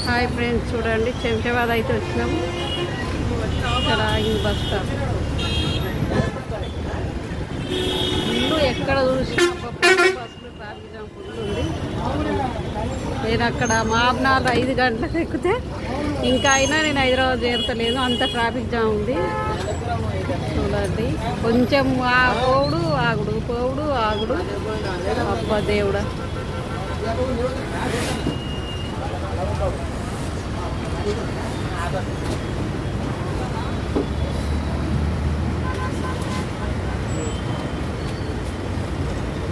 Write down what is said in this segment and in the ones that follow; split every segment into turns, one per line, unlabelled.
Hi friends, చూడండి శంషాబాద్ అయితే వచ్చినాము. ఇక్కడ ఆగింది బస్ స్టాప్. ఇల్లు ఎక్కడ చూసినా బస్సులు ట్రాఫిక్ జామ్ ఫుల్ ఉంది. నేను అక్కడ మాబ్నాలు 5 గంటలకు ఎక్కితే ఇంకా అయినా నేను హైదరాబాద్ చేరతలేదు, అంత ట్రాఫిక్ జామ్ ఉంది. చూడండి, కొంచెం పోవుడు ఆగుడు, పోవుడు ఆగుడు. అబ్బా దేవుడా,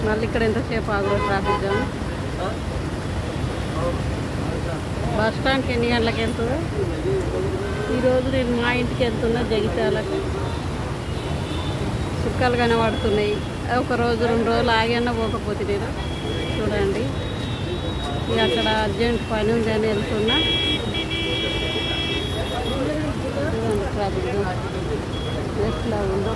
మళ్ళీ ఇక్కడ ఎంతసేపు ఆగుడు ట్రాఫిక్ జామ్. బస్ స్టాండ్కి ఎన్ని గంటలకు వెళ్తుందో. ఈరోజు నేను మా ఇంటికి వెళ్తున్నా, జగిత్యాలకు. సుక్కలు కనబడుతున్నాయి. ఒక రోజు 2 రోజులు ఆగన్నా పోకపోతే నేను. చూడండి, ఇక అక్కడ అర్జెంట్ పని ఉంది అని వెళ్తున్నా. చూడండి ట్రాఫిక్ ఎట్లా ఉందో.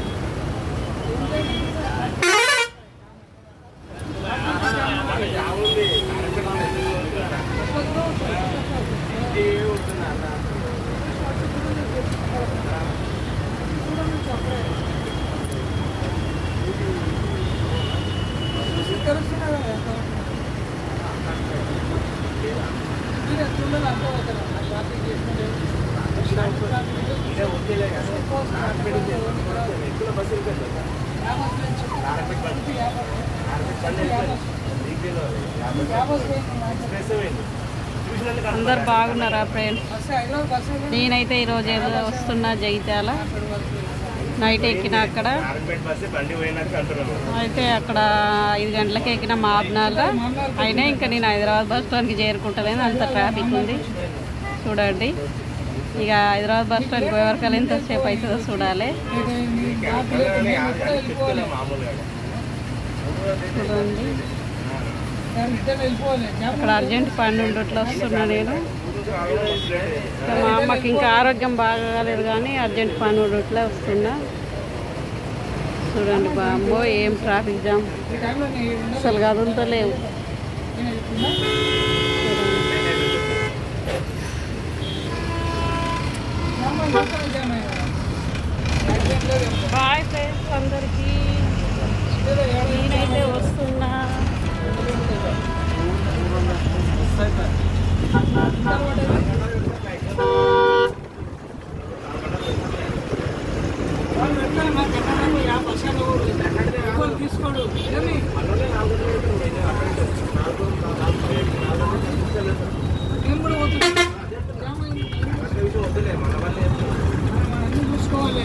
అందరు బాగున్నారా ఫ్రెండ్స్? నేనైతే ఈరోజు వస్తున్నా జగిత్యాల. నైట్ ఎక్కిన అక్కడ అయితే అక్కడ 5 గంటలకు ఎక్కిన మాబ్నాల్లో అయినా ఇంకా నేను హైదరాబాద్ బస్ స్టాండ్కి చేరుకుంటలేదు, అంత ట్రాఫిక్ ఉంది. చూడండి, ఇక హైదరాబాద్ బస్ స్టాండ్కి పోయేవరకు ఎంతసేపు అవుతుందో చూడాలి. చూడండి, అక్కడ అర్జెంట్ పని ఉండట్లో వస్తున్నా నేను. మా అమ్మకి ఇంకా ఆరోగ్యం బాగాలేదు కానీ అర్జెంట్ పని ఉండట్లో వస్తున్నా. చూడండి బామ్మో, ఏం ట్రాఫిక్ జామ్, అసలు కదులుతలేవు. బాయ్ ఫ్రెండ్స్ అందరికీ, నేనైతే వస్తున్నా. తీసుకోవాలి.